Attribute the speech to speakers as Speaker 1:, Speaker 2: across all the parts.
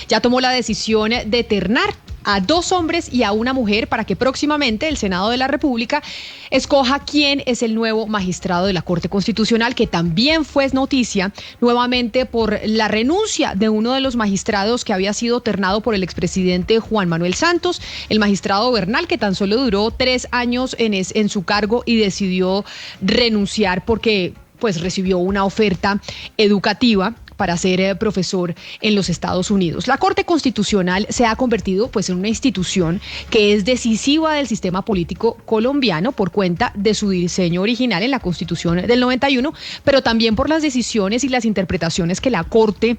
Speaker 1: ya tomó la decisión de ternar a 2 hombres y a una mujer para que próximamente el Senado de la República escoja quién es el nuevo magistrado de la Corte Constitucional, que también fue noticia nuevamente por la renuncia de uno de los magistrados que había sido ternado por el expresidente Juan Manuel Santos, el magistrado Bernal, que tan solo duró 3 años en su cargo y decidió renunciar porque pues recibió una oferta educativa para ser profesor en los Estados Unidos. La Corte Constitucional se ha convertido pues en una institución que es decisiva del sistema político colombiano por cuenta de su diseño original en la Constitución del 91, pero también por las decisiones y las interpretaciones que la Corte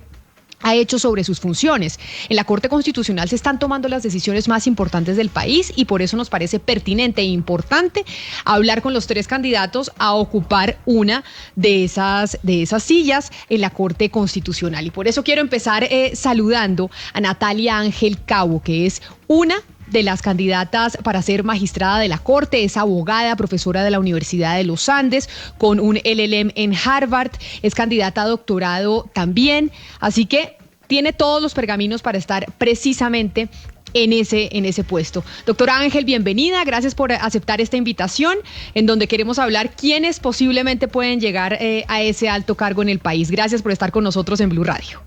Speaker 1: ha hecho sobre sus funciones. En la Corte Constitucional se están tomando las decisiones más importantes del país y por eso nos parece pertinente e importante hablar con los 3 candidatos a ocupar una de esas sillas en la Corte Constitucional. Y por eso quiero empezar saludando a Natalia Ángel Cabo, que es una de las candidatas para ser magistrada de la Corte. Es abogada, profesora de la Universidad de los Andes, con un LLM en Harvard, es candidata a doctorado también, así que tiene todos los pergaminos para estar precisamente en ese puesto. Doctora Ángel, bienvenida, gracias por aceptar esta invitación, en donde queremos hablar quiénes posiblemente pueden llegar a ese alto cargo en el país. Gracias por estar con nosotros en Blue Radio.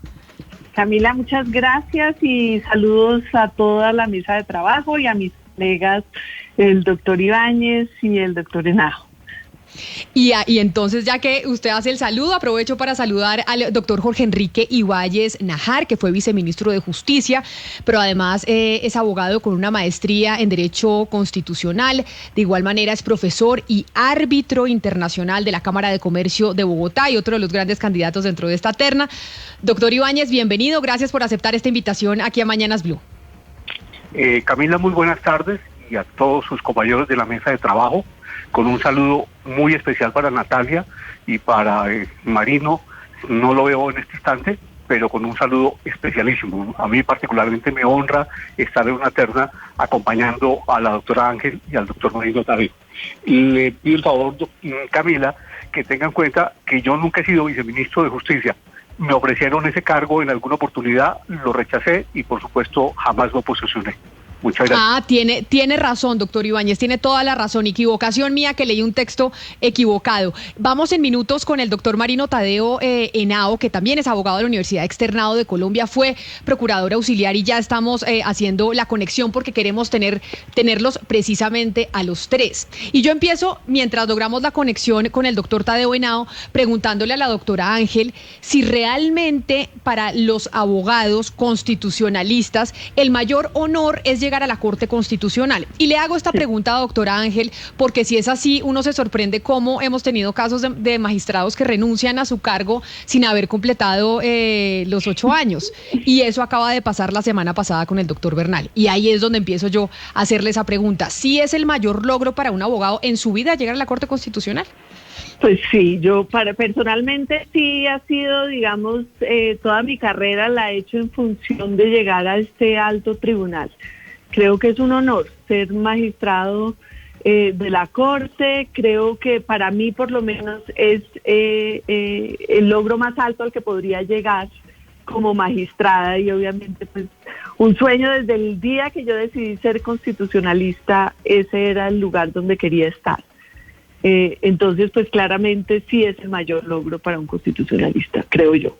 Speaker 2: Camila, muchas gracias y saludos a toda la mesa de trabajo y a mis colegas, el doctor Ibáñez y el doctor Henao.
Speaker 1: Y entonces, ya que usted hace el saludo, aprovecho para saludar al doctor Jorge Enrique Ibáñez Najar, que fue viceministro de Justicia, pero además es abogado con una maestría en Derecho Constitucional. De igual manera es profesor y árbitro internacional de la Cámara de Comercio de Bogotá y otro de los grandes candidatos dentro de esta terna. Doctor Ibáñez, bienvenido. Gracias por aceptar esta invitación aquí a Mañanas Blue.
Speaker 3: Camila, muy buenas tardes y a todos sus compañeros de la mesa de trabajo, con un saludo muy especial para Natalia y para Marino. No lo veo en este instante, pero con un saludo especialísimo. A mí particularmente me honra estar en una terna acompañando a la doctora Ángel y al doctor Marino Tadeo. Le pido el favor, Camila, que tenga en cuenta que yo nunca he sido viceministro de Justicia. Me ofrecieron ese cargo en alguna oportunidad, lo rechacé y por supuesto jamás lo posicioné. Muchas gracias.
Speaker 1: Tiene razón, doctor Ibáñez, tiene toda la razón. Equivocación mía que leí un texto equivocado. Vamos en minutos con el doctor Marino Tadeo Henao, que también es abogado de la Universidad Externado de Colombia, fue procurador auxiliar y ya estamos haciendo la conexión porque queremos tenerlos precisamente a los 3. Y yo empiezo, mientras logramos la conexión con el doctor Tadeo Henao, preguntándole a la doctora Ángel si realmente para los abogados constitucionalistas el mayor honor es llegar a la Corte Constitucional. Y le hago esta pregunta, doctora Ángel, porque si es así, uno se sorprende cómo hemos tenido casos de magistrados que renuncian a su cargo sin haber completado los 8 años. Y eso acaba de pasar la semana pasada con el doctor Bernal. Y ahí es donde empiezo yo a hacerle esa pregunta. ¿Sí es el mayor logro para un abogado en su vida llegar a la Corte Constitucional?
Speaker 2: Pues sí, yo personalmente sí ha sido, digamos, toda mi carrera la he hecho en función de llegar a este alto tribunal. Creo que es un honor ser magistrado de la Corte. Creo que para mí por lo menos es el logro más alto al que podría llegar como magistrada y obviamente pues un sueño desde el día que yo decidí ser constitucionalista, ese era el lugar donde quería estar. Entonces pues claramente sí es el mayor logro para un constitucionalista, creo yo.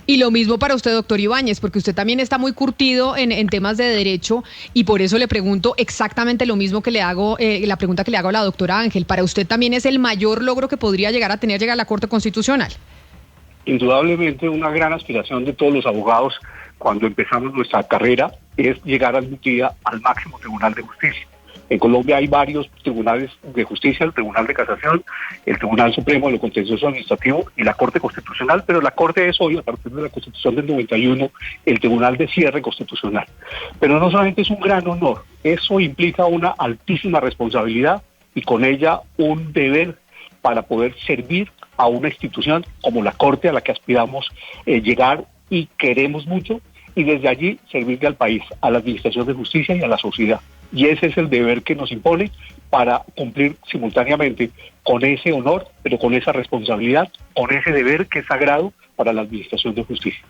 Speaker 1: Y lo mismo para usted, doctor Ibáñez, porque usted también está muy curtido en temas de derecho y por eso le pregunto exactamente lo mismo que le hago, la pregunta que le hago a la doctora Ángel. ¿Para usted también es el mayor logro que podría llegar a la Corte Constitucional?
Speaker 3: Indudablemente una gran aspiración de todos los abogados cuando empezamos nuestra carrera es llegar algún día al máximo Tribunal de Justicia. En Colombia hay varios tribunales de justicia, el Tribunal de Casación, el Tribunal Supremo de lo Contencioso Administrativo y la Corte Constitucional, pero la Corte es hoy, a partir de la Constitución del 91, el Tribunal de Cierre Constitucional. Pero no solamente es un gran honor, eso implica una altísima responsabilidad y con ella un deber para poder servir a una institución como la Corte a la que aspiramos llegar y queremos mucho, y desde allí servirle al país, a la Administración de Justicia y a la sociedad. Y ese es el deber que nos impone para cumplir simultáneamente con ese honor, pero con esa responsabilidad, con ese deber que es sagrado para la Administración de Justicia.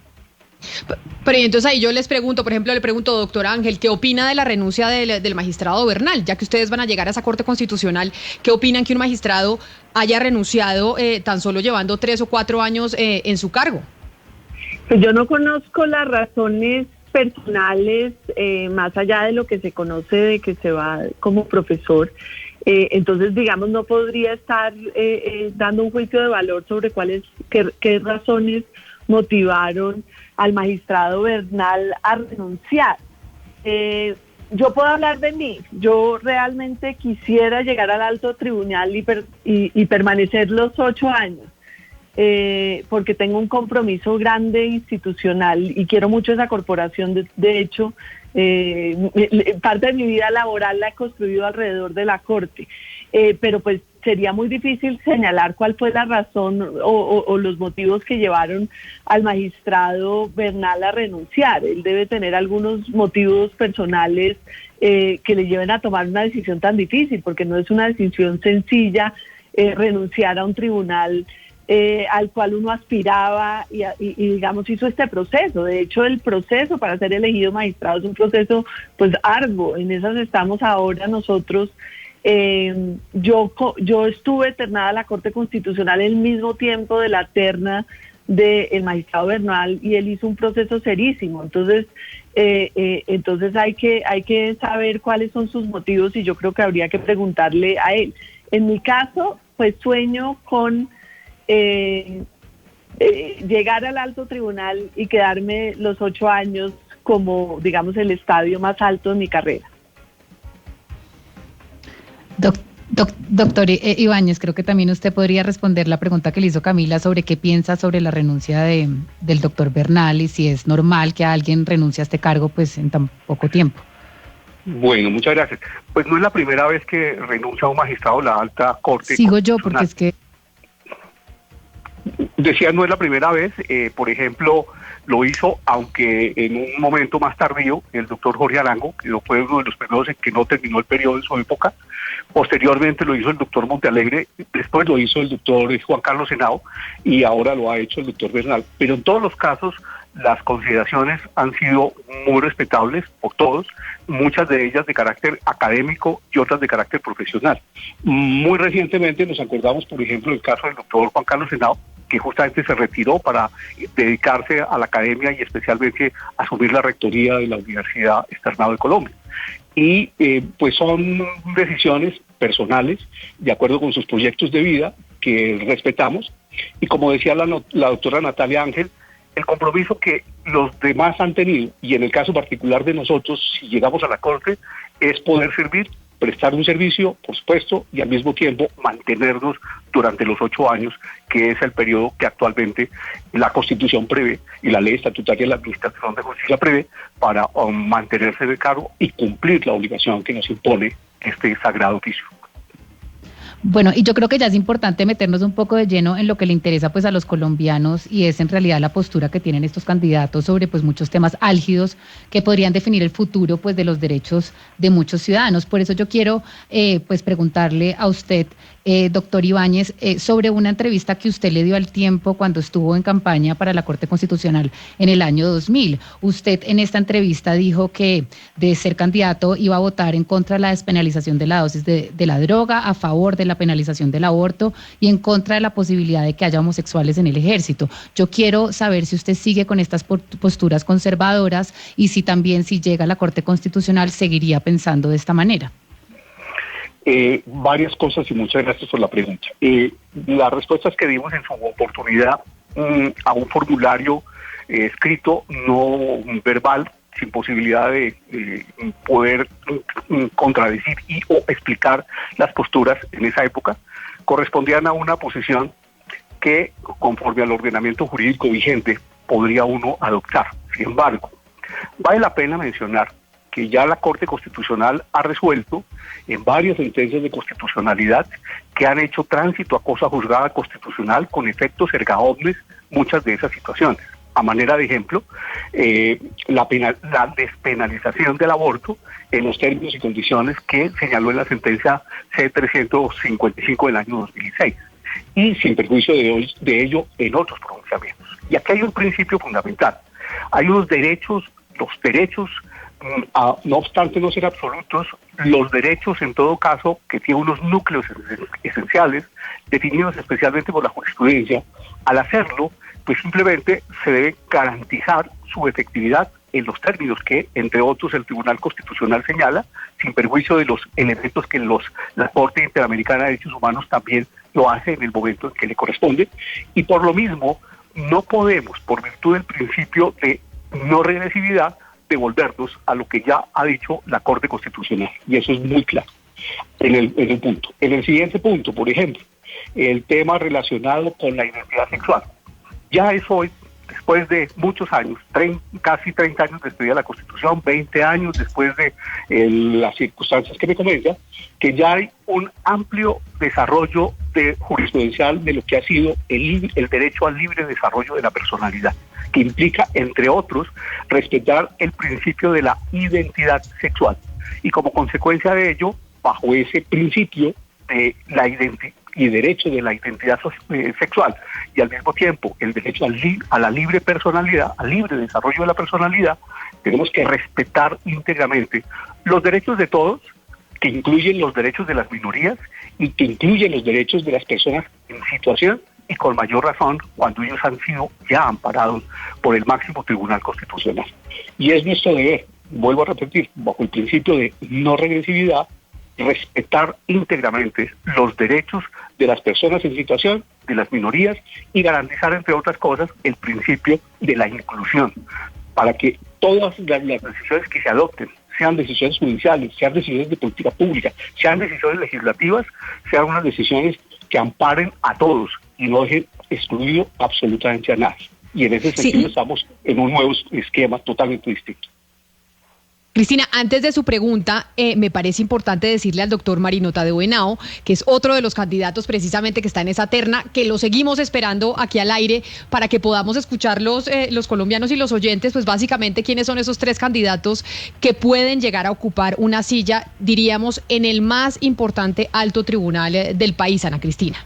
Speaker 1: Pero y entonces ahí yo les pregunto, por ejemplo, le pregunto, doctor Ángel, ¿qué opina de la renuncia del magistrado Bernal? Ya que ustedes van a llegar a esa Corte Constitucional, ¿qué opinan que un magistrado haya renunciado tan solo llevando 3 o 4 años en su cargo?
Speaker 2: Pues yo no conozco las razones personales, más allá de lo que se conoce de que se va como profesor. Entonces, digamos, no podría estar dando un juicio de valor sobre qué razones motivaron al magistrado Bernal a renunciar. Yo puedo hablar de mí. Yo realmente quisiera llegar al alto tribunal y permanecer los 8 años. Porque tengo un compromiso grande institucional y quiero mucho esa corporación. De hecho, parte de mi vida laboral la he construido alrededor de la Corte, pero pues sería muy difícil señalar cuál fue la razón o los motivos que llevaron al magistrado Bernal a renunciar. Él debe tener algunos motivos personales que le lleven a tomar una decisión tan difícil, porque no es una decisión sencilla renunciar a un tribunal al cual uno aspiraba y digamos hizo este proceso. De hecho, el proceso para ser elegido magistrado es un proceso pues arduo. En esas estamos ahora nosotros. Yo estuve ternada a la Corte Constitucional el mismo tiempo de la terna del magistrado Bernal y él hizo un proceso serísimo. Entonces hay que saber cuáles son sus motivos y yo creo que habría que preguntarle a él. En mi caso, pues sueño con llegar al alto tribunal y quedarme los 8 años como, digamos, el estadio más alto de mi carrera.
Speaker 4: Doctor Ibáñez, creo que también usted podría responder la pregunta que le hizo Camila sobre qué piensa sobre la renuncia del doctor Bernal y si es normal que alguien renuncie a este cargo pues en tan poco tiempo.
Speaker 3: Bueno, muchas gracias. Pues no es la primera vez que renuncia un magistrado de la alta corte.
Speaker 4: Sigo yo porque es que...
Speaker 3: Decía, no es la primera vez, por ejemplo, lo hizo, aunque en un momento más tardío, el doctor Jorge Arango, que fue uno de los primeros en que no terminó el periodo en su época. Posteriormente lo hizo el doctor Montealegre, después lo hizo el doctor Juan Carlos Henao y ahora lo ha hecho el doctor Bernal. Pero en todos los casos las consideraciones han sido muy respetables por todos, muchas de ellas de carácter académico y otras de carácter profesional. Muy recientemente nos acordamos, por ejemplo, del caso del doctor Juan Carlos Henao, que justamente se retiró para dedicarse a la academia y especialmente asumir la rectoría de la Universidad Externado de Colombia. Y pues son decisiones personales, de acuerdo con sus proyectos de vida, que respetamos. Y como decía la doctora Natalia Ángel, el compromiso que los demás han tenido, y en el caso particular de nosotros, si llegamos a la Corte, es poder servir, prestar un servicio, por supuesto, y al mismo tiempo mantenernos durante los 8 años, que es el periodo que actualmente la Constitución prevé y la Ley Estatutaria de la Administración de Justicia prevé para mantenerse de cargo y cumplir la obligación que nos impone este sagrado oficio.
Speaker 4: Bueno, y yo creo que ya es importante meternos un poco de lleno en lo que le interesa pues a los colombianos y es en realidad la postura que tienen estos candidatos sobre pues muchos temas álgidos que podrían definir el futuro pues de los derechos de muchos ciudadanos. Por eso yo quiero pues preguntarle a usted, doctor Ibáñez, sobre una entrevista que usted le dio al Tiempo cuando estuvo en campaña para la Corte Constitucional en el año 2000. Usted en esta entrevista dijo que de ser candidato iba a votar en contra de la despenalización de la dosis de la droga, a favor de la penalización del aborto y en contra de la posibilidad de que haya homosexuales en el ejército. Yo quiero saber si usted sigue con estas posturas conservadoras y si también, si llega a la Corte Constitucional, seguiría pensando de esta manera.
Speaker 3: Varias cosas y muchas gracias por la pregunta. Las respuestas que dimos en su oportunidad a un formulario escrito, no verbal, sin posibilidad de poder contradecir o explicar las posturas en esa época, correspondían a una posición que, conforme al ordenamiento jurídico vigente, podría uno adoptar. Sin embargo, vale la pena mencionar que ya la Corte Constitucional ha resuelto en varias sentencias de constitucionalidad que han hecho tránsito a cosa juzgada constitucional con efectos erga omnes muchas de esas situaciones. A manera de ejemplo, la despenalización del aborto en los términos y condiciones que señaló en la sentencia C-355 del año 2006 y sin perjuicio de ello en otros pronunciamientos. Y aquí hay un principio fundamental. Hay unos derechos, los derechos, no obstante no ser absolutos, los derechos en todo caso que tienen unos núcleos esenciales definidos especialmente por la jurisprudencia. Al hacerlo, pues simplemente se debe garantizar su efectividad en los términos que, entre otros, el Tribunal Constitucional señala, sin perjuicio de los elementos que la Corte Interamericana de Derechos Humanos también lo hace en el momento en que le corresponde. Y por lo mismo, no podemos, por virtud del principio de no regresividad, devolvernos a lo que ya ha dicho la Corte Constitucional. Y eso es muy claro en el punto. En el siguiente punto, por ejemplo, el tema relacionado con la identidad sexual. Ya es hoy, después de muchos años, casi 30 años después de la Constitución, 20 años después de las circunstancias que me comentan, que ya hay un amplio desarrollo jurisprudencial de lo que ha sido el derecho al libre desarrollo de la personalidad, que implica, entre otros, respetar el principio de la identidad sexual. Y como consecuencia de ello, bajo ese principio de la identidad y derecho de la identidad sexual y al mismo tiempo el derecho a la libre personalidad, al libre desarrollo de la personalidad, tenemos que respetar íntegramente los derechos de todos, que incluyen los derechos de las minorías y que incluyen los derechos de las personas en situación y con mayor razón cuando ellos han sido ya amparados por el máximo Tribunal Constitucional. Y es nuestro deber, vuelvo a repetir, bajo el principio de no regresividad, respetar íntegramente los derechos de las personas en situación, de las minorías, y garantizar, entre otras cosas, el principio de la inclusión, para que todas las decisiones que se adopten, sean decisiones judiciales, sean decisiones de política pública, sean decisiones legislativas, sean unas decisiones que amparen a todos y no dejen excluido absolutamente a nadie. Y en ese sentido estamos en un nuevo esquema totalmente distinto.
Speaker 1: Cristina, antes de su pregunta, me parece importante decirle al doctor Marino Tadeo Henao, que es otro de los candidatos precisamente que está en esa terna, que lo seguimos esperando aquí al aire para que podamos escuchar los colombianos y los oyentes, pues básicamente quiénes son esos tres candidatos que pueden llegar a ocupar una silla, diríamos, en el más importante alto tribunal del país, Ana Cristina.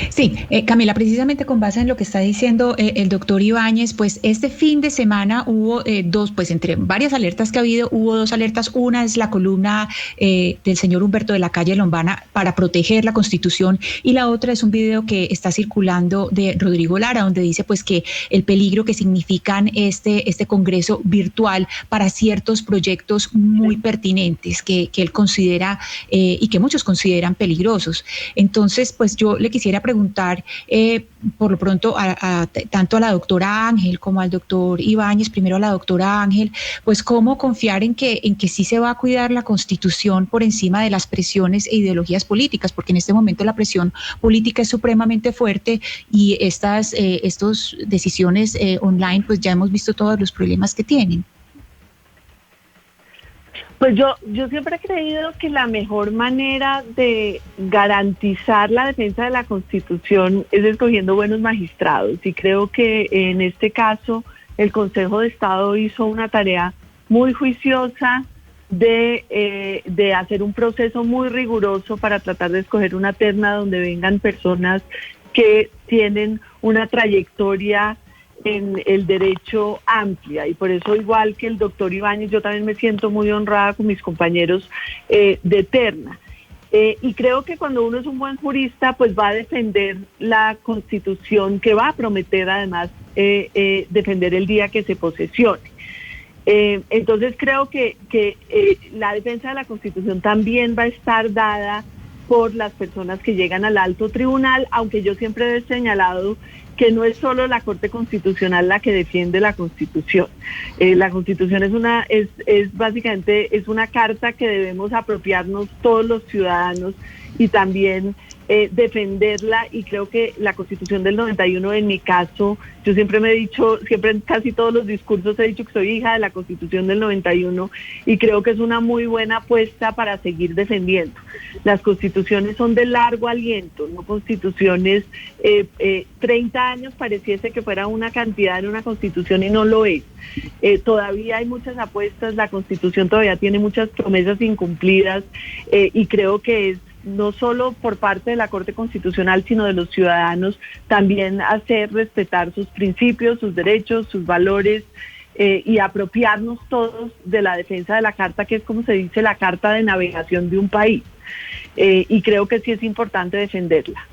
Speaker 5: Sí, Camila, precisamente con base en lo que está diciendo el doctor Ibáñez, pues este fin de semana hubo dos, pues entre varias alertas que ha habido, hubo dos alertas. Una es la columna del señor Humberto de la Calle Lombana para proteger la Constitución, y la otra es un video que está circulando de Rodrigo Lara, donde dice pues que el peligro que significan este Congreso virtual para ciertos proyectos muy pertinentes que él considera y que muchos consideran peligrosos. Entonces, pues yo le quisiera preguntar por lo pronto tanto a la doctora Ángel como al doctor Ibáñez, primero a la doctora Ángel, pues cómo confiar en que sí se va a cuidar la Constitución por encima de las presiones e ideologías políticas, porque en este momento la presión política es supremamente fuerte y estas decisiones online, pues ya hemos visto todos los problemas que tienen.
Speaker 2: Pues yo siempre he creído que la mejor manera de garantizar la defensa de la Constitución es escogiendo buenos magistrados, y creo que en este caso el Consejo de Estado hizo una tarea muy juiciosa de hacer un proceso muy riguroso para tratar de escoger una terna donde vengan personas que tienen una trayectoria en el derecho amplia, y por eso, igual que el doctor Ibáñez, yo también me siento muy honrada con mis compañeros de terna. Y creo que cuando uno es un buen jurista, pues va a defender la Constitución, que va a prometer además defender el día que se posesione. Entonces creo que la defensa de la Constitución también va a estar dada por las personas que llegan al alto tribunal, aunque yo siempre he señalado que no es solo la Corte Constitucional la que defiende la Constitución. La Constitución es básicamente una carta que debemos apropiarnos todos los ciudadanos y también defenderla, y creo que la Constitución del 91, en mi caso, yo siempre me he dicho, siempre en casi todos los discursos he dicho que soy hija de la Constitución del 91, y creo que es una muy buena apuesta para seguir defendiendo. Las constituciones son de largo aliento, no constituciones, 30 años pareciese que fuera una cantidad en una constitución y no lo es. Todavía hay muchas apuestas, la Constitución todavía tiene muchas promesas incumplidas, y creo que es no solo por parte de la Corte Constitucional, sino de los ciudadanos, también hacer respetar sus principios, sus derechos, sus valores, y apropiarnos todos de la defensa de la Carta, que es como se dice la carta de navegación de un país. Y creo que sí es importante defenderla.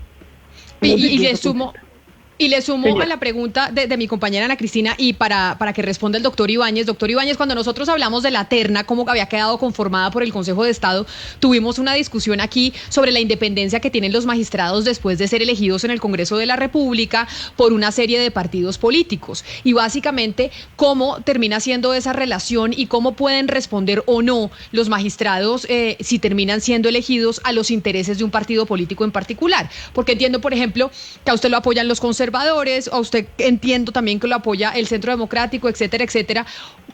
Speaker 1: Y le sumo a la pregunta de mi compañera Ana Cristina y para que responda el doctor Ibáñez. Doctor Ibáñez, cuando nosotros hablamos de la terna, cómo había quedado conformada por el Consejo de Estado, tuvimos una discusión aquí sobre la independencia que tienen los magistrados después de ser elegidos en el Congreso de la República por una serie de partidos políticos. Y básicamente, cómo termina siendo esa relación y cómo pueden responder o no los magistrados si terminan siendo elegidos a los intereses de un partido político en particular. Porque entiendo, por ejemplo, que a usted lo apoyan los conservadores, a usted entiendo también que lo apoya el Centro Democrático, etcétera, etcétera.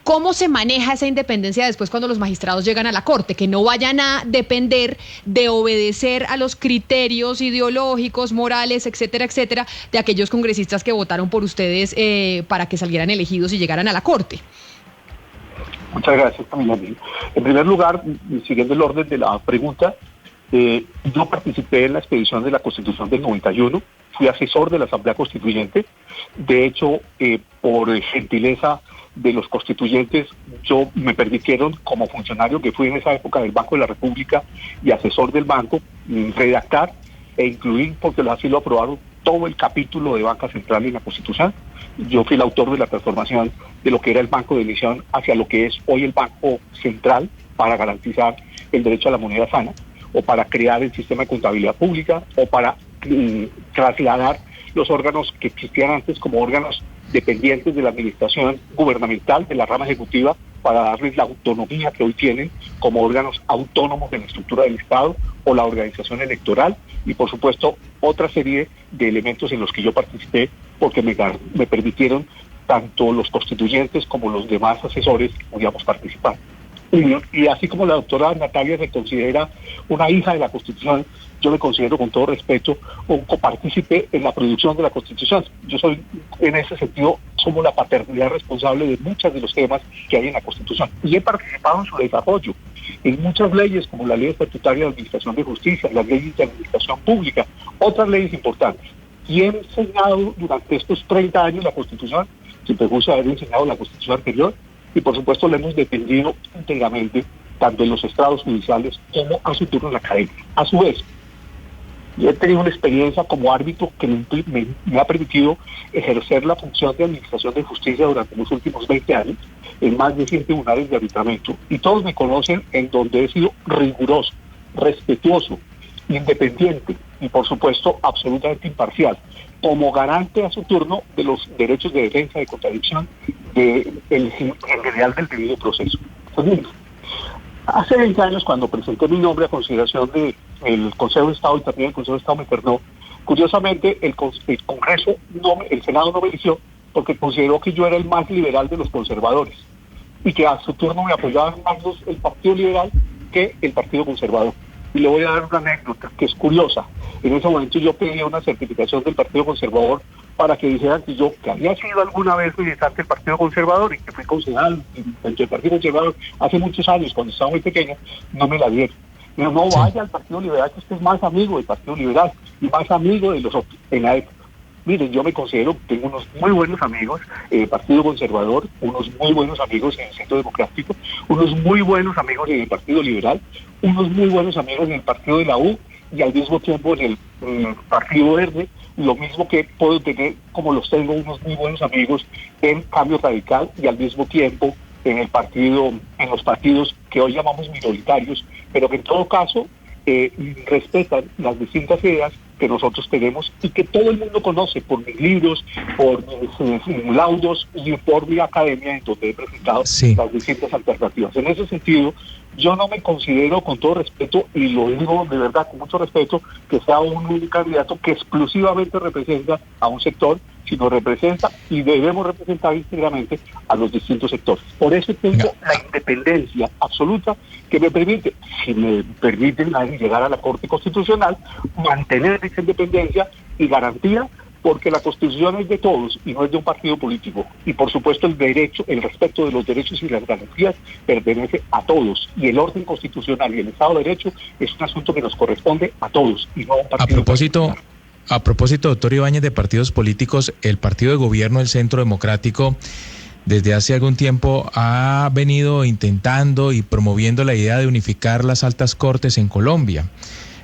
Speaker 1: ¿Cómo se maneja esa independencia después cuando los magistrados llegan a la Corte? Que no vayan a depender de obedecer a los criterios ideológicos, morales, etcétera, etcétera, de aquellos congresistas que votaron por ustedes para que salieran elegidos y llegaran a la Corte.
Speaker 3: Muchas gracias, Camila. En primer lugar, siguiendo el orden de la pregunta, yo participé en la expedición de la Constitución del 91, fui asesor de la Asamblea Constituyente. De hecho, por gentileza de los constituyentes, me permitieron, como funcionario que fui en esa época del Banco de la República y asesor del banco, redactar e incluir, porque así lo aprobaron, todo el capítulo de banca central en la Constitución. Yo fui el autor de la transformación de lo que era el Banco de Emisión hacia lo que es hoy el Banco Central, para garantizar el derecho a la moneda sana, o para crear el sistema de contabilidad pública, o para trasladar los órganos que existían antes como órganos dependientes de la administración gubernamental, de la rama ejecutiva, para darles la autonomía que hoy tienen como órganos autónomos de la estructura del Estado o la organización electoral, y por supuesto otra serie de elementos en los que yo participé porque me permitieron tanto los constituyentes como los demás asesores pudiéramos participar. Y así como la doctora Natalia se considera una hija de la Constitución, yo me considero con todo respeto un copartícipe en la producción de la Constitución. Yo soy, en ese sentido, somos la paternidad responsable de muchos de los temas que hay en la Constitución. Y he participado en su desarrollo, en muchas leyes, como la Ley Estatutaria de Administración de Justicia, las leyes de administración pública, otras leyes importantes. Y he enseñado durante estos 30 años la Constitución, sin perjuicio de haber enseñado la Constitución anterior, y por supuesto le hemos defendido íntegramente, tanto en los estrados judiciales como a su turno en la academia. A su vez, yo he tenido una experiencia como árbitro que me ha permitido ejercer la función de administración de justicia durante los últimos 20 años en más de 100 tribunales de arbitramiento, y todos me conocen en donde he sido riguroso, respetuoso, independiente y por supuesto absolutamente imparcial, como garante a su turno de los derechos de defensa, de contradicción, en general del debido proceso. Segundo, hace 20 años, cuando presenté mi nombre a consideración del Consejo de Estado, y también el Consejo de Estado me perdonó, curiosamente el Congreso, el Senado no me eligió porque consideró que yo era el más liberal de los conservadores y que a su turno me apoyaban más el Partido Liberal que el Partido Conservador. Y le voy a dar una anécdota que es curiosa. En ese momento yo pedía una certificación del Partido Conservador para que dijeran que yo, que había sido alguna vez militante del Partido Conservador y que fui concejal dentro del Partido Conservador hace muchos años, cuando estaba muy pequeño, no me la dieron. Pero no vaya al Partido Liberal, que usted es más amigo del Partido Liberal y más amigo de los otros. En la época, miren, yo me considero, tengo unos muy buenos amigos en el Partido Conservador, unos muy buenos amigos en el Centro Democrático, unos muy buenos amigos en el Partido Liberal, unos muy buenos amigos en el Partido de la U y al mismo tiempo en el Partido Verde, lo mismo que puedo tener, como los tengo, unos muy buenos amigos en Cambio Radical y al mismo tiempo en los partidos que hoy llamamos minoritarios, pero que en todo caso respetan las distintas ideas que nosotros tenemos y que todo el mundo conoce por mis libros, por mis laudos y por mi academia en donde he presentado las distintas alternativas. En ese sentido, yo no me considero, con todo respeto, y lo digo de verdad con mucho respeto, que sea un candidato que exclusivamente representa a un sector, sino representa y debemos representar íntegramente a los distintos sectores. Por eso tengo la independencia absoluta que me permite, si me permiten llegar a la Corte Constitucional, mantener esa independencia y garantía, porque la Constitución es de todos y no es de un partido político. Y por supuesto el respeto de los derechos y las garantías pertenece a todos. Y el orden constitucional y el Estado de Derecho es un asunto que nos corresponde a todos y no a un partido político.
Speaker 6: A propósito, doctor Ibáñez, de partidos políticos, el partido de gobierno, el Centro Democrático, desde hace algún tiempo ha venido intentando y promoviendo la idea de unificar las altas cortes en Colombia.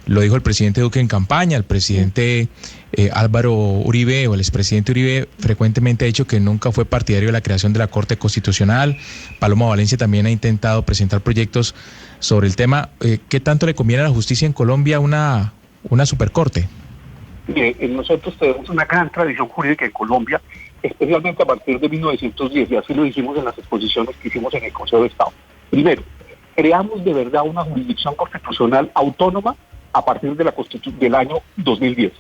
Speaker 6: Lo dijo el presidente Duque en campaña, el presidente Álvaro Uribe, o el expresidente Uribe, frecuentemente ha dicho que nunca fue partidario de la creación de la Corte Constitucional. Paloma Valencia también ha intentado presentar proyectos sobre el tema. ¿Qué tanto le conviene a la justicia en Colombia una supercorte?
Speaker 3: Nosotros tenemos una gran tradición jurídica en Colombia, especialmente a partir de 1910, y así lo hicimos en las exposiciones que hicimos en el Consejo de Estado. Primero, creamos de verdad una jurisdicción constitucional autónoma a partir de del año 2010.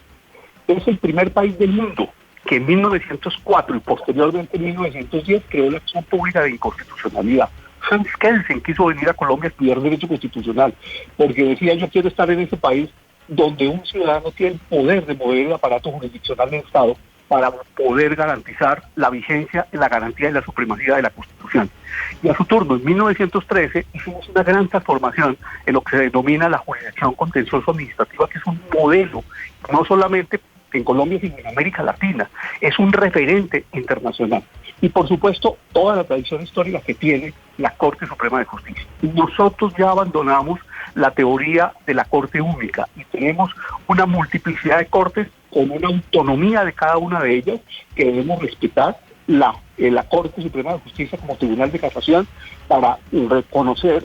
Speaker 3: Es el primer país del mundo que en 1904 y posteriormente en 1910 creó la acción pública de inconstitucionalidad. Hans Kelsen quiso venir a Colombia a estudiar Derecho Constitucional porque decía: yo quiero estar en ese país donde un ciudadano tiene el poder de mover el aparato jurisdiccional del Estado para poder garantizar la vigencia, la garantía y la supremacía de la Constitución. Y a su turno, en 1913, hicimos una gran transformación en lo que se denomina la jurisdicción contencioso administrativa, que es un modelo, no solamente en Colombia, sino en América Latina. Es un referente internacional. Y por supuesto, toda la tradición histórica que tiene la Corte Suprema de Justicia. Nosotros ya abandonamos la teoría de la Corte única y tenemos una multiplicidad de cortes con una autonomía de cada una de ellas que debemos respetar. La Corte Suprema de Justicia como Tribunal de Casación para reconocer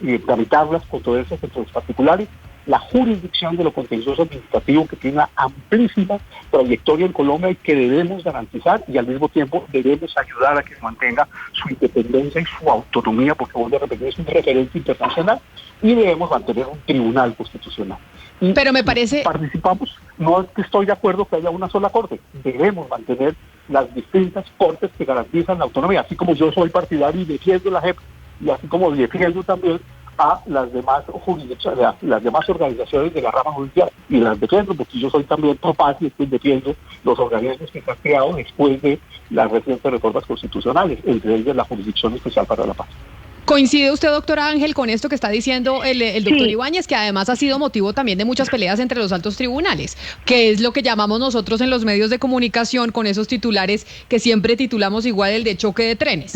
Speaker 3: y tramitar las controversias entre los particulares, la jurisdicción de lo contencioso administrativo, que tiene una amplísima trayectoria en Colombia y que debemos garantizar, y al mismo tiempo debemos ayudar a que mantenga su independencia y su autonomía, porque vuelvo a repetir, es un referente internacional, y debemos mantener un tribunal constitucional. Y
Speaker 1: pero me parece...
Speaker 3: participamos, no estoy de acuerdo que haya una sola corte, debemos mantener las distintas cortes que garantizan la autonomía, así como yo soy partidario y defiendo la JEP, y así como defiendo también a las demás jurisdicciones, las demás organizaciones de la rama judicial, y las defiendo porque yo soy también capaz y defiendo los organismos que se han creado después de las recientes reformas constitucionales, entre ellas la Jurisdicción Especial para la Paz.
Speaker 1: ¿Coincide usted, doctora Ángel, con esto que está diciendo el doctor
Speaker 2: Sí.
Speaker 1: Ibáñez, que además ha sido motivo también de muchas peleas entre los altos tribunales, que es lo que llamamos nosotros en los medios de comunicación con esos titulares que siempre titulamos igual, el de choque de trenes?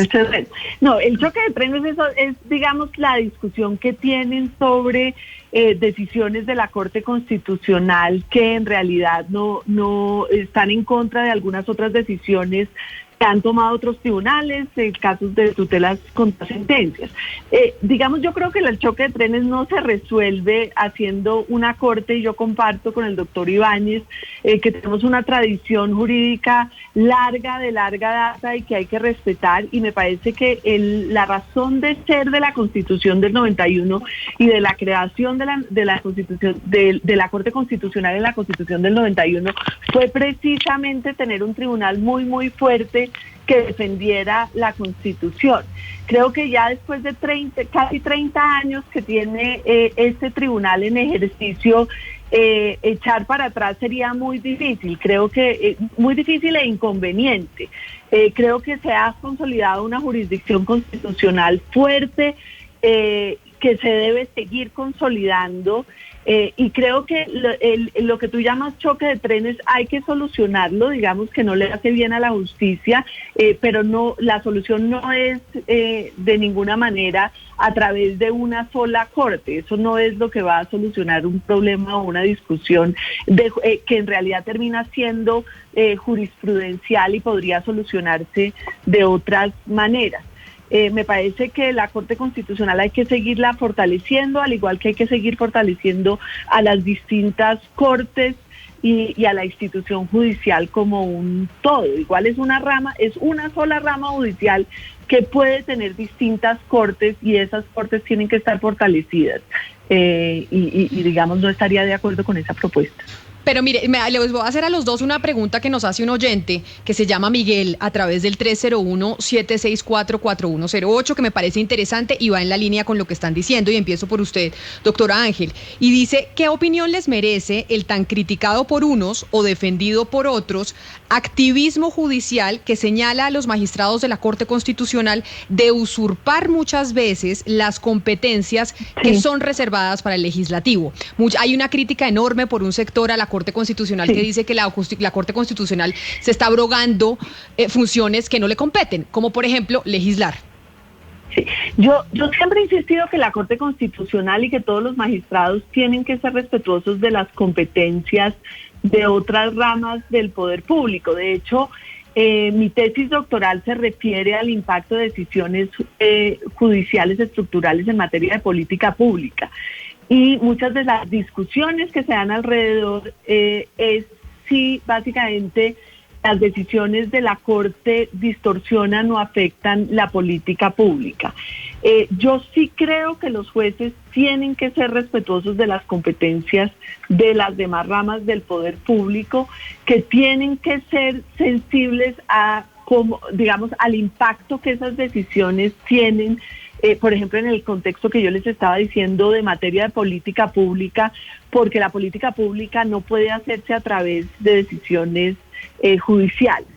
Speaker 2: No, el choque de trenes es, digamos, la discusión que tienen sobre decisiones de la Corte Constitucional que en realidad no están en contra de algunas otras decisiones que han tomado otros tribunales, casos de tutelas contra sentencias. Digamos, yo creo que el choque de trenes no se resuelve haciendo una corte, y yo comparto con el doctor Ibáñez que tenemos una tradición jurídica de larga data y que hay que respetar, y me parece que la razón de ser de la Constitución del 91 y de la creación de la Constitución de la Corte Constitucional en la Constitución del 91 fue precisamente tener un tribunal muy fuerte que defendiera la Constitución. Creo que ya después de casi 30 años que tiene este tribunal en ejercicio, echar para atrás sería muy difícil, creo que muy difícil e inconveniente. Creo que se ha consolidado una jurisdicción constitucional fuerte que se debe seguir consolidando. Y creo que lo que tú llamas choque de trenes hay que solucionarlo, digamos que no le hace bien a la justicia, pero no, la solución no es de ninguna manera a través de una sola corte. Eso no es lo que va a solucionar un problema o una discusión que en realidad termina siendo jurisprudencial y podría solucionarse de otras maneras. Me parece que la Corte Constitucional hay que seguirla fortaleciendo, al igual que hay que seguir fortaleciendo a las distintas cortes y a la institución judicial como un todo. Igual es una sola rama judicial que puede tener distintas cortes, y esas cortes tienen que estar fortalecidas. Y digamos, no estaría de acuerdo con esa propuesta.
Speaker 1: Pero mire, les voy a hacer a los dos una pregunta que nos hace un oyente que se llama Miguel a través del 301-764-4108, que me parece interesante y va en la línea con lo que están diciendo, y empiezo por usted, doctora Ángel, y dice: ¿qué opinión les merece el tan criticado por unos o defendido por otros activismo judicial que señala a los magistrados de la Corte Constitucional de usurpar muchas veces las competencias que son reservadas para el legislativo? Hay una crítica enorme por un sector a la Corte Corte Constitucional que dice que la Corte Constitucional se está abrogando funciones que no le competen, como por ejemplo legislar.
Speaker 2: Sí. Yo siempre he insistido que la Corte Constitucional y que todos los magistrados tienen que ser respetuosos de las competencias de otras ramas del poder público. De hecho, mi tesis doctoral se refiere al impacto de decisiones judiciales estructurales en materia de política pública. Y muchas de las discusiones que se dan alrededor es si básicamente las decisiones de la Corte distorsionan o afectan la política pública. Yo sí creo que los jueces tienen que ser respetuosos de las competencias de las demás ramas del poder público, que tienen que ser sensibles al impacto que esas decisiones tienen. Por ejemplo, en el contexto que yo les estaba diciendo de materia de política pública, porque la política pública no puede hacerse a través de decisiones judiciales,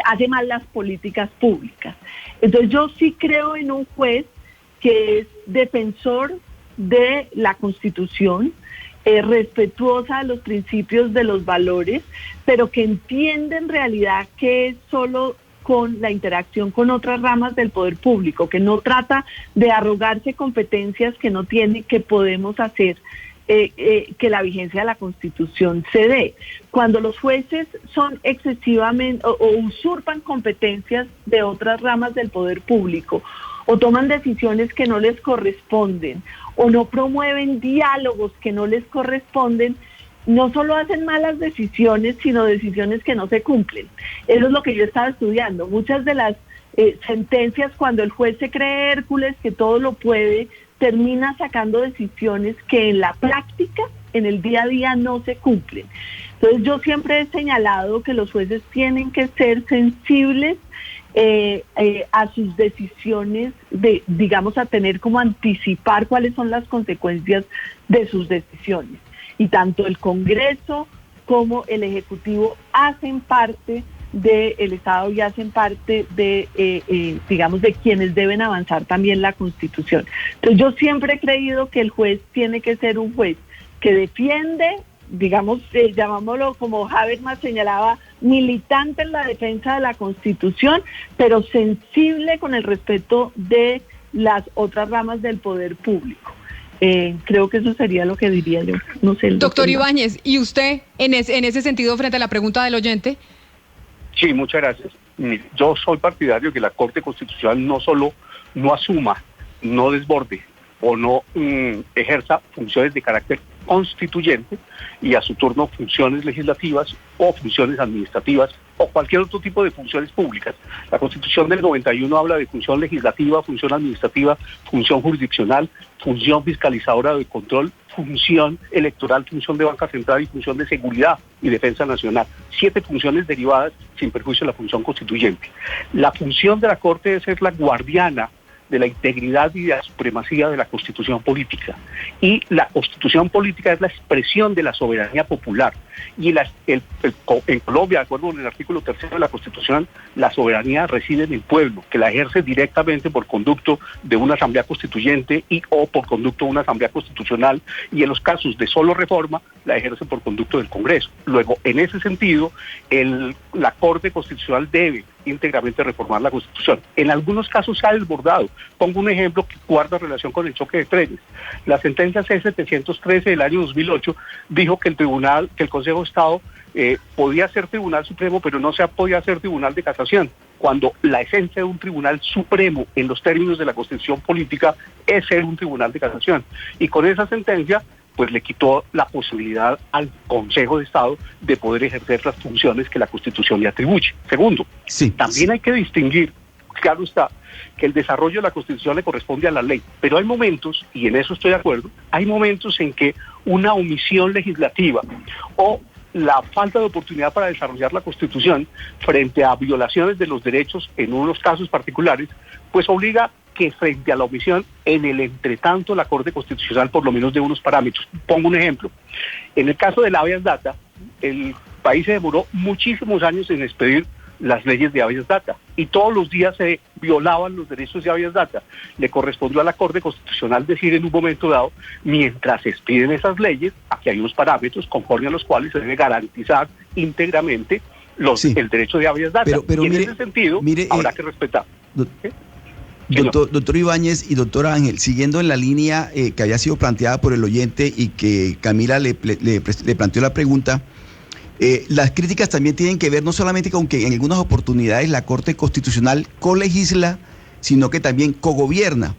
Speaker 2: hace mal las políticas públicas. Entonces yo sí creo en un juez que es defensor de la Constitución, respetuosa de los principios, de los valores, pero que entiende en realidad que es solo con la interacción con otras ramas del poder público, que no trata de arrogarse competencias que no tiene, que podemos hacer que la vigencia de la Constitución se dé. Cuando los jueces son excesivamente o usurpan competencias de otras ramas del poder público, o toman decisiones que no les corresponden, o no promueven diálogos que no les corresponden, no solo hacen malas decisiones, sino decisiones que no se cumplen. Eso es lo que yo estaba estudiando. Muchas de las sentencias, cuando el juez se cree Hércules, que todo lo puede, termina sacando decisiones que en la práctica, en el día a día, no se cumplen. Entonces yo siempre he señalado que los jueces tienen que ser sensibles a sus decisiones, a tener como anticipar cuáles son las consecuencias de sus decisiones. Y tanto el Congreso como el Ejecutivo hacen parte del Estado y hacen parte de quienes deben avanzar también la Constitución. Entonces yo siempre he creído que el juez tiene que ser un juez que defiende, llamámoslo como Habermas señalaba, militante en la defensa de la Constitución, pero sensible con el respeto de las otras ramas del poder público. Creo que eso sería lo que diría yo. No sé,
Speaker 1: doctor Ibáñez, ¿y usted en ese sentido frente a la pregunta del oyente?
Speaker 3: Sí, muchas gracias. Yo soy partidario que la Corte Constitucional no solo no asuma, no desborde o no ejerza funciones de carácter constituyente y a su turno funciones legislativas o funciones administrativas o cualquier otro tipo de funciones públicas. La Constitución del 91 habla de función legislativa, función administrativa, función jurisdiccional, función fiscalizadora de control, función electoral, función de banca central y función de seguridad y defensa nacional. 7 funciones derivadas sin perjuicio de la función constituyente. La función de la Corte es ser la guardiana de la integridad y de la supremacía de la Constitución política. Y la Constitución política es la expresión de la soberanía popular. Y en Colombia, de acuerdo con el artículo 3 de la Constitución, la soberanía reside en el pueblo, que la ejerce directamente por conducto de una asamblea constituyente o por conducto de una asamblea constitucional, y en los casos de solo reforma, la ejerce por conducto del Congreso. Luego, en ese sentido, la Corte Constitucional debe íntegramente reformar la Constitución. En algunos casos se ha desbordado. Pongo un ejemplo que guarda relación con el choque de trenes. La sentencia C-713 del año 2008 dijo que el Consejo de Estado podía ser Tribunal Supremo, pero no se podía ser Tribunal de Casación, cuando la esencia de un Tribunal Supremo en los términos de la Constitución política es ser un Tribunal de Casación. Y con esa sentencia pues le quitó la posibilidad al Consejo de Estado de poder ejercer las funciones que la Constitución le atribuye. Segundo, también hay que distinguir, claro está, que el desarrollo de la Constitución le corresponde a la ley, pero hay momentos, y en eso estoy de acuerdo, hay momentos en que una omisión legislativa o la falta de oportunidad para desarrollar la Constitución frente a violaciones de los derechos en unos casos particulares, pues obliga que frente a la omisión, en el entretanto, la Corte Constitucional por lo menos de unos parámetros. Pongo un ejemplo. En el caso del habeas data, el país se demoró muchísimos años en expedir las leyes de habeas data, y todos los días se violaban los derechos de habeas data. Le correspondió a la Corte Constitucional decir en un momento dado, mientras se expiden esas leyes, aquí hay unos parámetros conforme a los cuales se debe garantizar íntegramente el derecho de habeas data.
Speaker 7: Pero
Speaker 3: y en
Speaker 7: mire,
Speaker 3: ese sentido habrá que respetar.
Speaker 7: Doctor Ibáñez y doctor Ángel, siguiendo en la línea que había sido planteada por el oyente y que Camila le planteó la pregunta, las críticas también tienen que ver no solamente con que en algunas oportunidades la Corte Constitucional colegisla, sino que también cogobierna.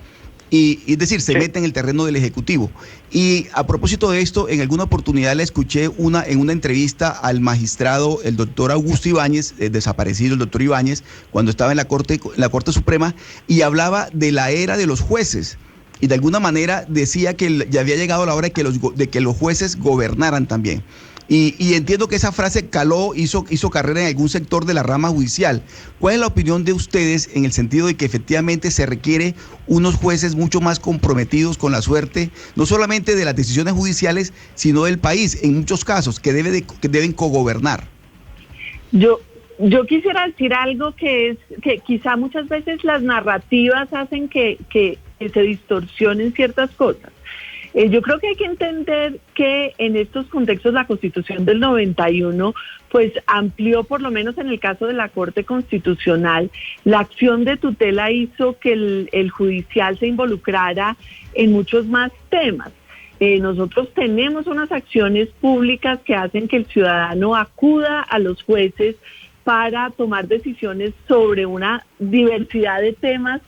Speaker 7: Y es decir, se mete en el terreno del Ejecutivo. Y a propósito de esto, en alguna oportunidad le escuché en una entrevista al magistrado, el doctor Augusto Ibáñez, desaparecido el doctor Ibáñez, cuando estaba en la Corte Suprema, y hablaba de la era de los jueces. Y de alguna manera decía que ya había llegado la hora de que los jueces gobernaran también. Y entiendo que esa frase caló, hizo carrera en algún sector de la rama judicial. ¿Cuál es la opinión de ustedes en el sentido de que efectivamente se requiere unos jueces mucho más comprometidos con la suerte, no solamente de las decisiones judiciales, sino del país, en muchos casos, que deben cogobernar?
Speaker 2: Yo quisiera decir algo que quizá muchas veces las narrativas hacen que se distorsionen ciertas cosas. Yo creo que hay que entender que en estos contextos la Constitución del 91 pues amplió, por lo menos en el caso de la Corte Constitucional, la acción de tutela hizo que el judicial se involucrara en muchos más temas. Nosotros tenemos unas acciones públicas que hacen que el ciudadano acuda a los jueces para tomar decisiones sobre una diversidad de temas,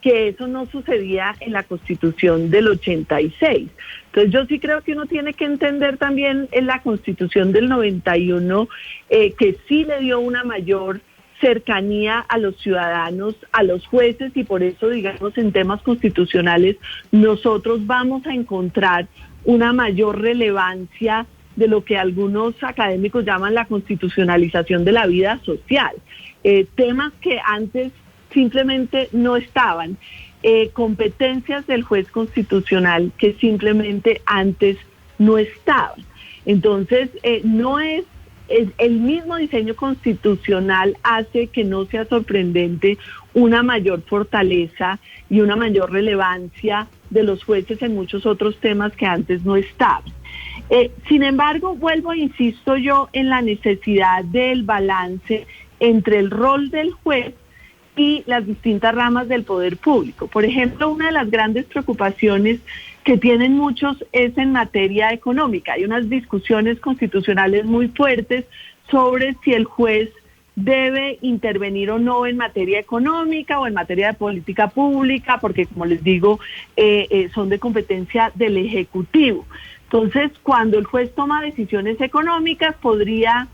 Speaker 2: que eso no sucedía en la Constitución del 86. Entonces yo sí creo que uno tiene que entender también en la Constitución del 91 que sí le dio una mayor cercanía a los ciudadanos, a los jueces, y por eso, digamos, en temas constitucionales nosotros vamos a encontrar una mayor relevancia de lo que algunos académicos llaman la constitucionalización de la vida social. Temas que antes simplemente no estaban, competencias del juez constitucional que simplemente antes no estaban. Entonces, no es el mismo diseño constitucional hace que no sea sorprendente una mayor fortaleza y una mayor relevancia de los jueces en muchos otros temas que antes no estaban. Sin embargo, vuelvo e insisto yo en la necesidad del balance entre el rol del juez y las distintas ramas del poder público. Por ejemplo, una de las grandes preocupaciones que tienen muchos es en materia económica. Hay unas discusiones constitucionales muy fuertes sobre si el juez debe intervenir o no en materia económica o en materia de política pública, porque, como les digo, son de competencia del Ejecutivo. Entonces, cuando el juez toma decisiones económicas, podría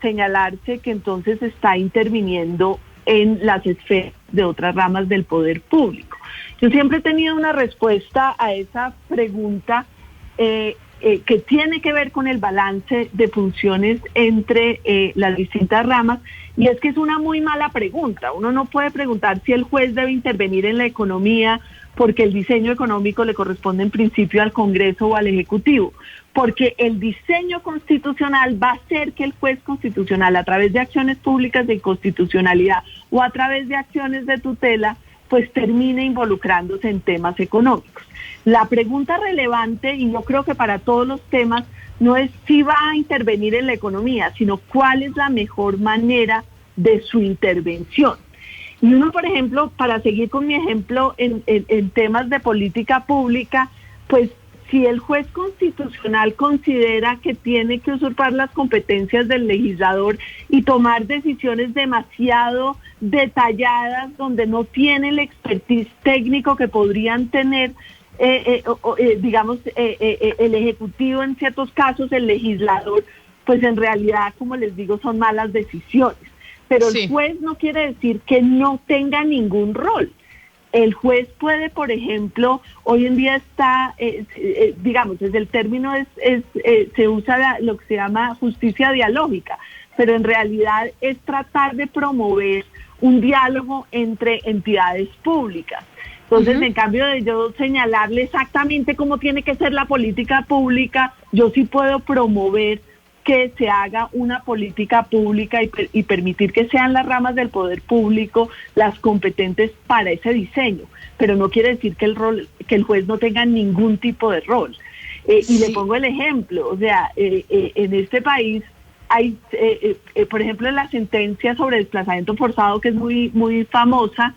Speaker 2: señalarse que entonces está interviniendo en las esferas de otras ramas del poder público. Yo siempre he tenido una respuesta a esa pregunta que tiene que ver con el balance de funciones entre las distintas ramas, y es que es una muy mala pregunta. Uno no puede preguntar si el juez debe intervenir en la economía porque el diseño económico le corresponde en principio al Congreso o al Ejecutivo, porque el diseño constitucional va a hacer que el juez constitucional, a través de acciones públicas de inconstitucionalidad o a través de acciones de tutela, pues termine involucrándose en temas económicos. La pregunta relevante, y yo creo que para todos los temas, no es si va a intervenir en la economía, sino cuál es la mejor manera de su intervención. Y uno, por ejemplo, para seguir con mi ejemplo en temas de política pública, pues si el juez constitucional considera que tiene que usurpar las competencias del legislador y tomar decisiones demasiado detalladas donde no tiene el expertise técnico que podrían tener, digamos, el Ejecutivo en ciertos casos, el legislador, pues en realidad, como les digo, son malas decisiones. Pero sí, el juez no quiere decir que no tenga ningún rol. El juez puede, por ejemplo, hoy en día está, digamos, desde el término se usa lo que se llama justicia dialógica, pero en realidad es tratar de promover un diálogo entre entidades públicas. Entonces, en cambio de yo señalarle exactamente cómo tiene que ser la política pública, yo sí puedo promover que se haga una política pública y permitir que sean las ramas del poder público las competentes para ese diseño, pero no quiere decir que el juez no tenga ningún tipo de rol. Y le pongo el ejemplo, o sea, en este país hay, por ejemplo, en la sentencia sobre desplazamiento forzado, que es muy famosa,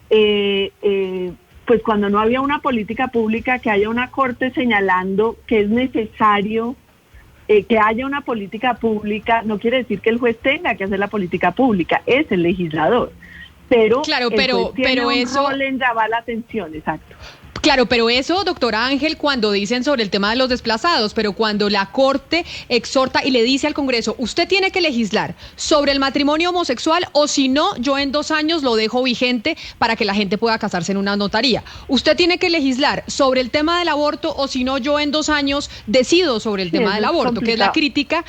Speaker 2: pues cuando no había una política pública, que haya una corte señalando que es necesario que haya una política pública, no quiere decir que el juez tenga que hacer la política pública, es el legislador. Pero,
Speaker 1: claro,
Speaker 2: el juez tiene un
Speaker 1: eso
Speaker 2: rol en llamar la atención, exacto.
Speaker 1: Claro, pero eso, doctora Ángel, cuando dicen sobre el tema de los desplazados, pero cuando la Corte exhorta y le dice al Congreso, usted tiene que legislar sobre el matrimonio homosexual o si no, yo en 2 años lo dejo vigente para que la gente pueda casarse en una notaría. Usted tiene que legislar sobre el tema del aborto o si no, yo en 2 años decido sobre el tema del aborto, que es la crítica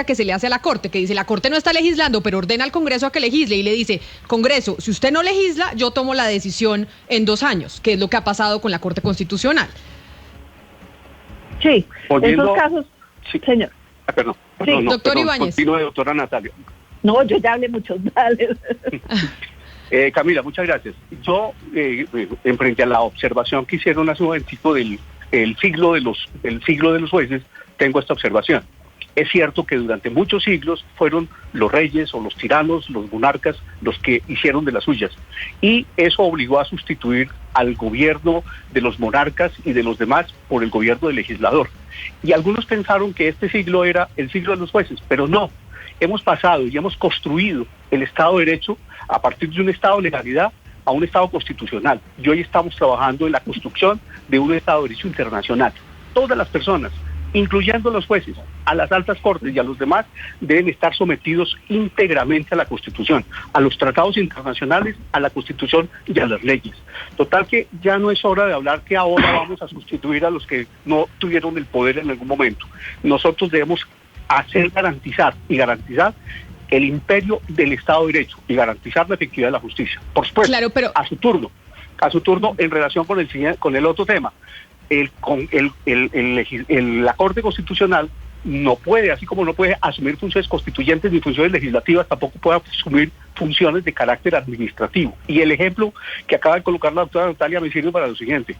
Speaker 1: que se le hace a la Corte, que dice la Corte no está legislando, pero ordena al Congreso a que legisle y le dice, Congreso, si usted no legisla, yo tomo la decisión en 2 años, que es lo que ha pasado con la Corte Constitucional.
Speaker 2: Sí, esos casos, sí. Señor.
Speaker 3: Perdón,
Speaker 1: doctor Ibáñez.
Speaker 3: Continúe, doctora Natalia.
Speaker 2: No, yo ya hablé mucho.
Speaker 3: Camila, muchas gracias. Yo, en frente a la observación que hicieron hace un momentito del siglo de los jueces, tengo esta observación. Es cierto que durante muchos siglos fueron los reyes o los tiranos, los monarcas, los que hicieron de las suyas. Y eso obligó a sustituir al gobierno de los monarcas y de los demás por el gobierno del legislador. Y algunos pensaron que este siglo era el siglo de los jueces, pero no. Hemos pasado y hemos construido el Estado de Derecho a partir de un Estado de legalidad a un Estado constitucional. Y hoy estamos trabajando en la construcción de un Estado de Derecho internacional. Todas las personas, incluyendo los jueces, a las altas cortes y a los demás, deben estar sometidos íntegramente a la Constitución, a los tratados internacionales, a la Constitución y a las leyes. Total que ya no es hora de hablar que ahora vamos a sustituir a los que no tuvieron el poder en algún momento. Nosotros debemos garantizar el imperio del Estado de Derecho y garantizar la efectividad de la justicia. Por supuesto,
Speaker 1: claro, pero
Speaker 3: a su turno en relación con el otro tema. La Corte Constitucional no puede, así como no puede asumir funciones constituyentes ni funciones legislativas, tampoco puede asumir funciones de carácter administrativo. Y el ejemplo que acaba de colocar la doctora Natalia me sirve para lo siguiente.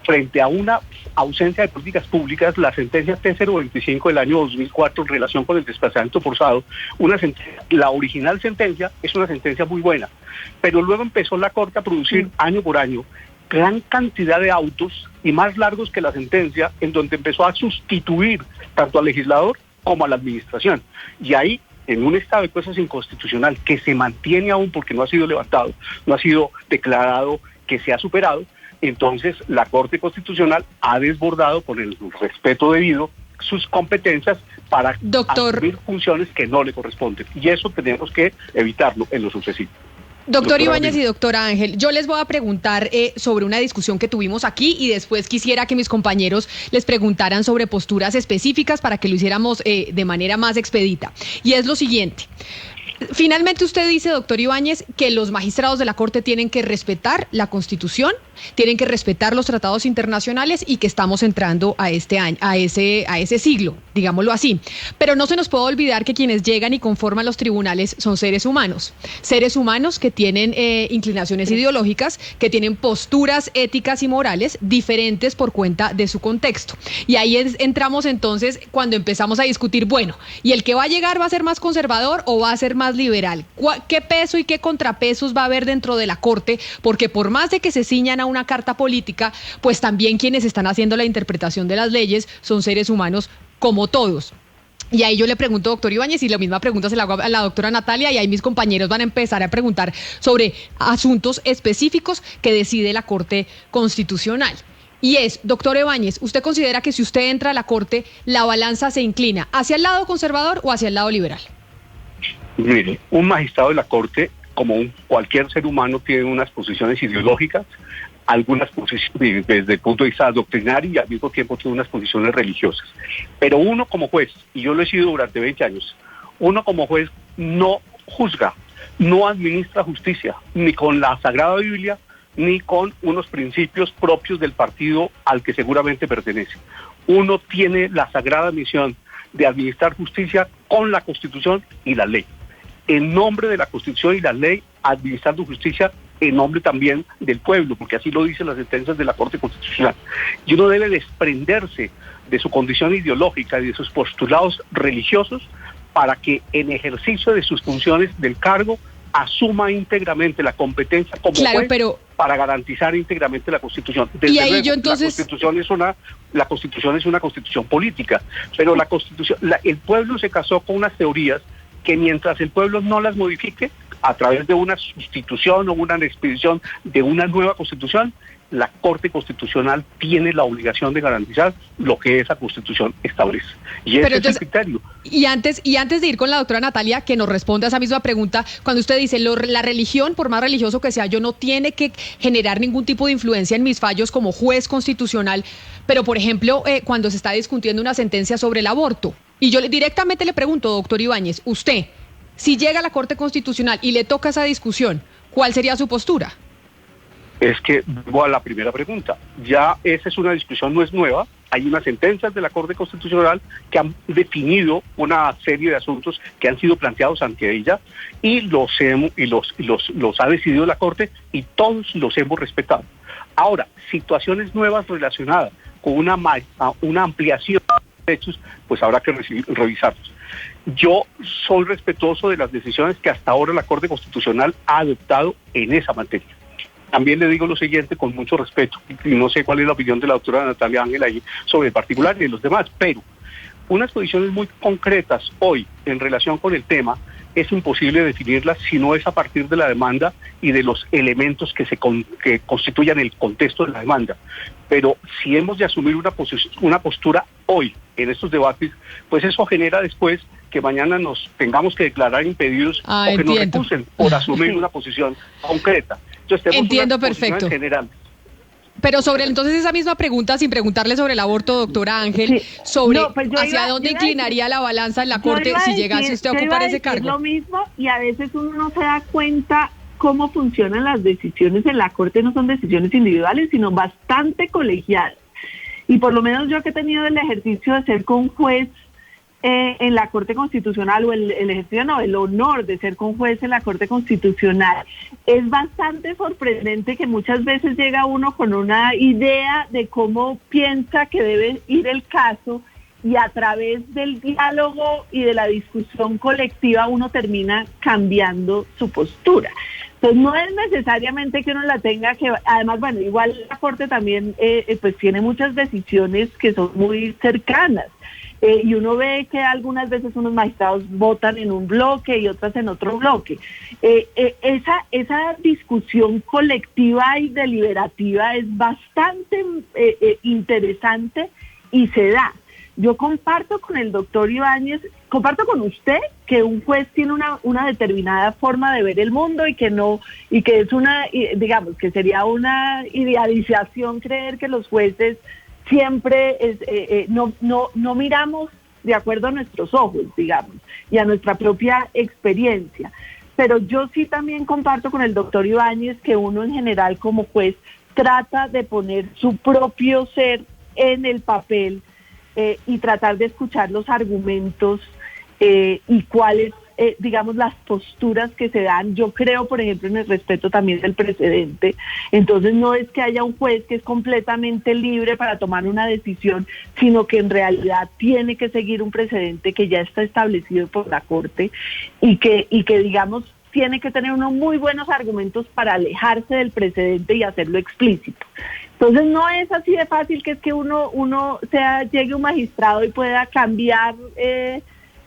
Speaker 3: Frente a una ausencia de políticas públicas, la sentencia T025 del año 2004 en relación con el desplazamiento forzado, la original sentencia es una sentencia muy buena, pero luego empezó la Corte a producir año por año gran cantidad de autos y más largos que la sentencia, en donde empezó a sustituir tanto al legislador como a la administración. Y ahí, en un estado de cosas inconstitucional que se mantiene aún porque no ha sido levantado, no ha sido declarado que se ha superado, entonces la Corte Constitucional ha desbordado con el respeto debido sus competencias para asumir funciones que no le corresponden. Y eso tenemos que evitarlo en lo sucesivo.
Speaker 1: Doctor Ibáñez y doctora Ángel, yo les voy a preguntar sobre una discusión que tuvimos aquí y después quisiera que mis compañeros les preguntaran sobre posturas específicas para que lo hiciéramos de manera más expedita. Y es lo siguiente. Finalmente usted dice, doctor Ibáñez, que los magistrados de la Corte tienen que respetar la Constitución, tienen que respetar los tratados internacionales y que estamos entrando a este año, a ese siglo, digámoslo así. Pero no se nos puede olvidar que quienes llegan y conforman los tribunales son seres humanos que tienen inclinaciones ideológicas, que tienen posturas éticas y morales diferentes por cuenta de su contexto. Y ahí entramos entonces cuando empezamos a discutir, bueno, ¿y el que va a llegar va a ser más conservador o va a ser más liberal? ¿Qué peso y qué contrapesos va a haber dentro de la Corte? Porque por más de que se ciñan a una carta política, pues también quienes están haciendo la interpretación de las leyes son seres humanos como todos. Y ahí yo le pregunto, doctor Ibáñez, y la misma pregunta se la hago a la doctora Natalia, y ahí mis compañeros van a empezar a preguntar sobre asuntos específicos que decide la Corte Constitucional. Y es, doctor Ibáñez, ¿usted considera que si usted entra a la Corte, la balanza se inclina hacia el lado conservador o hacia el lado liberal?
Speaker 3: Mire, un magistrado de la Corte, como cualquier ser humano, tiene unas posiciones ideológicas, algunas posiciones desde el punto de vista doctrinario y al mismo tiempo tiene unas posiciones religiosas. Pero uno como juez, y yo lo he sido durante 20 años, uno como juez no juzga, no administra justicia, ni con la Sagrada Biblia, ni con unos principios propios del partido al que seguramente pertenece. Uno tiene la sagrada misión de administrar justicia con la Constitución y la ley. En nombre de la Constitución y la ley, administrando justicia en nombre también del pueblo, porque así lo dicen las sentencias de la Corte Constitucional. Y uno debe desprenderse de su condición ideológica y de sus postulados religiosos para que en ejercicio de sus funciones del cargo asuma íntegramente la competencia como juez, para garantizar íntegramente la Constitución. Desde
Speaker 1: y ahí
Speaker 3: luego,
Speaker 1: yo entonces...
Speaker 3: la Constitución es una Constitución política, pero la Constitución, el pueblo se casó con unas teorías que mientras el pueblo no las modifique a través de una sustitución o una expedición de una nueva Constitución, la Corte Constitucional tiene la obligación de garantizar lo que esa Constitución establece. Y ese es el criterio.
Speaker 1: Y antes de ir con la doctora Natalia, que nos responda a esa misma pregunta, cuando usted dice, la religión, por más religioso que sea yo, no tiene que generar ningún tipo de influencia en mis fallos como juez constitucional, pero por ejemplo, cuando se está discutiendo una sentencia sobre el aborto, y yo directamente le pregunto, doctor Ibáñez, usted, si llega a la Corte Constitucional y le toca esa discusión, ¿cuál sería su postura?
Speaker 3: Es que, vuelvo a la primera pregunta, ya esa es una discusión, no es nueva, hay unas sentencias de la Corte Constitucional que han definido una serie de asuntos que han sido planteados ante ella y los ha decidido la Corte y todos los hemos respetado. Ahora, situaciones nuevas relacionadas con una ampliación de derechos, pues habrá que revisarlos. Yo soy respetuoso de las decisiones que hasta ahora la Corte Constitucional ha adoptado en esa materia. También le digo lo siguiente con mucho respeto, y no sé cuál es la opinión de la doctora Natalia Ángel ahí sobre el particular y de los demás, pero unas posiciones muy concretas hoy en relación con el tema es imposible definirlas si no es a partir de la demanda y de los elementos que constituyan el contexto de la demanda. Pero si hemos de asumir una postura hoy en estos debates, pues eso genera después que mañana nos tengamos que declarar impedidos o que nos recusen por asumir una posición concreta.
Speaker 1: Entiendo perfecto. Pero sobre entonces esa misma pregunta, sin preguntarle sobre el aborto, doctora Ángel, hacia dónde inclinaría la balanza en la Corte si llegase usted a ocupar ese cargo.
Speaker 2: Es lo mismo y a veces uno no se da cuenta cómo funcionan las decisiones en la Corte, no son decisiones individuales, sino bastante colegiadas. Y por lo menos yo que he tenido el ejercicio de ser conjuez en la Corte Constitucional, o el ejercicio, no, el honor de ser conjuez en la Corte Constitucional, es bastante sorprendente que muchas veces llega uno con una idea de cómo piensa que debe ir el caso y a través del diálogo y de la discusión colectiva uno termina cambiando su postura. Entonces no es necesariamente que uno la tenga que, además, bueno, igual la Corte también pues tiene muchas decisiones que son muy cercanas. Y uno ve que algunas veces unos magistrados votan en un bloque y otras en otro bloque. Esa discusión colectiva y deliberativa es bastante interesante y se da. Yo comparto con el doctor Ibáñez, comparto con usted que un juez tiene una determinada forma de ver el mundo y que es digamos, que sería una idealización creer que los jueces siempre no miramos de acuerdo a nuestros ojos, digamos, y a nuestra propia experiencia. Pero yo sí también comparto con el doctor Ibáñez que uno en general como juez trata de poner su propio ser en el papel y tratar de escuchar los argumentos y cuáles, digamos, las posturas que se dan. Yo creo, por ejemplo, en el respeto también del precedente. Entonces no es que haya un juez que es completamente libre para tomar una decisión, sino que en realidad tiene que seguir un precedente que ya está establecido por la Corte y que digamos, tiene que tener unos muy buenos argumentos para alejarse del precedente y hacerlo explícito. Entonces no es así de fácil que es que llegue un magistrado y pueda cambiar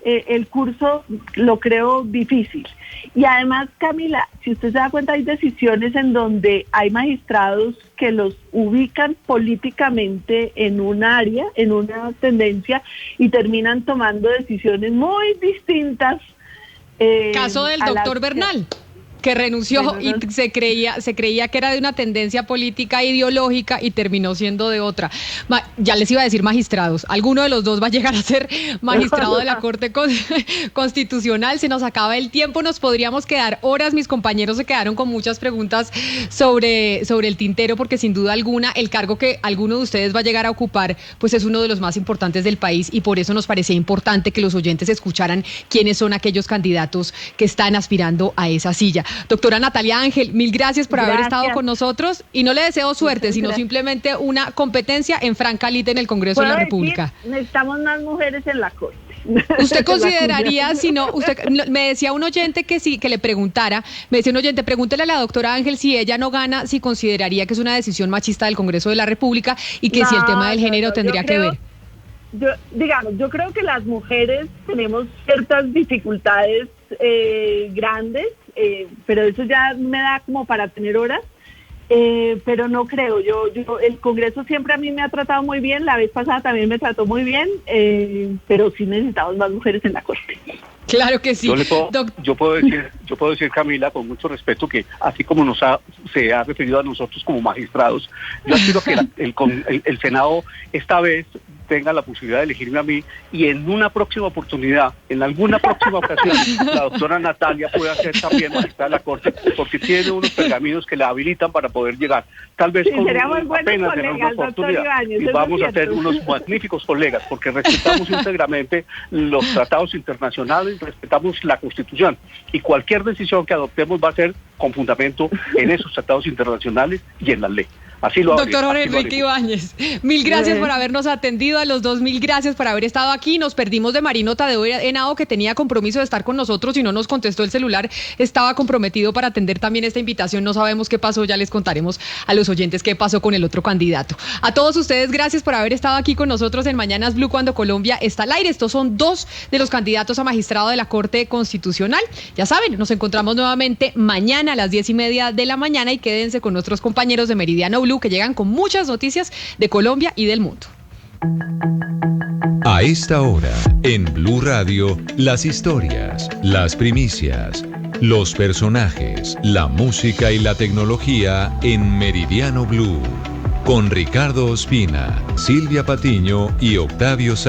Speaker 2: el curso, lo creo difícil. Y además, Camila, si usted se da cuenta, hay decisiones en donde hay magistrados que los ubican políticamente en un área, en una tendencia, y terminan tomando decisiones muy distintas.
Speaker 1: Caso del doctor Bernal. que renunció
Speaker 2: Bueno,
Speaker 1: y se creía que era de una tendencia política ideológica y terminó siendo de otra. Ya les iba a decir magistrados, alguno de los dos va a llegar a ser magistrado de la Corte Constitucional. Se nos acaba el tiempo, nos podríamos quedar horas, mis compañeros se quedaron con muchas preguntas sobre el tintero, porque sin duda alguna el cargo que alguno de ustedes va a llegar a ocupar pues es uno de los más importantes del país, y por eso nos parecía importante que los oyentes escucharan quiénes son aquellos candidatos que están aspirando a esa silla. Doctora Natalia Ángel, mil gracias por haber estado con nosotros, y no le deseo suerte, sino simplemente una competencia en franca lid en el Congreso de la República.
Speaker 2: Necesitamos más mujeres en la Corte.
Speaker 1: ¿Usted consideraría, si no, me decía un oyente que sí, que le preguntara, me decía un oyente, pregúntele a la doctora Ángel si ella no gana, si consideraría que es una decisión machista del Congreso de la República y que si el tema del género tendría que ver?
Speaker 2: Yo creo que las mujeres tenemos ciertas dificultades grandes, pero eso ya me da como para tener horas, pero no creo. El Congreso siempre a mí me ha tratado muy bien, la vez pasada también me trató muy bien, pero sí necesitamos más mujeres en la Corte.
Speaker 1: Claro que sí.
Speaker 3: Yo puedo decir, Camila, con mucho respeto, que así como se ha referido a nosotros como magistrados, yo aspiro que el Senado esta vez tenga la posibilidad de elegirme a mí, y en una próxima oportunidad, en alguna próxima ocasión, la doctora Natalia pueda ser también magistrada de la Corte, porque tiene unos pergaminos que la habilitan para poder llegar. Tal vez con apenas tener una oportunidad, y vamos a ser unos magníficos colegas, porque respetamos íntegramente los tratados internacionales, respetamos la Constitución, y cualquier decisión que adoptemos va a ser con fundamento en esos tratados internacionales y en la ley. Así lo
Speaker 1: Doctor Jorge Enrique Ibáñez, mil gracias por habernos atendido, a los dos mil gracias por haber estado aquí. Nos perdimos de Marino Tadeo Henao, que tenía compromiso de estar con nosotros y no nos contestó el celular, estaba comprometido para atender también esta invitación, no sabemos qué pasó, ya les contaremos a los oyentes qué pasó con el otro candidato. A todos ustedes, gracias por haber estado aquí con nosotros en Mañanas Blue cuando Colombia está al aire. Estos son dos de los candidatos a magistrado de la Corte Constitucional. Ya saben, nos encontramos nuevamente mañana a las 10:30 de la mañana, y quédense con nuestros compañeros de Meridiano Blue, que llegan con muchas noticias de Colombia y del mundo.
Speaker 8: A esta hora, en Blue Radio, las historias, las primicias, los personajes, la música y la tecnología en Meridiano Blue. Con Ricardo Ospina, Silvia Patiño y Octavio Sá.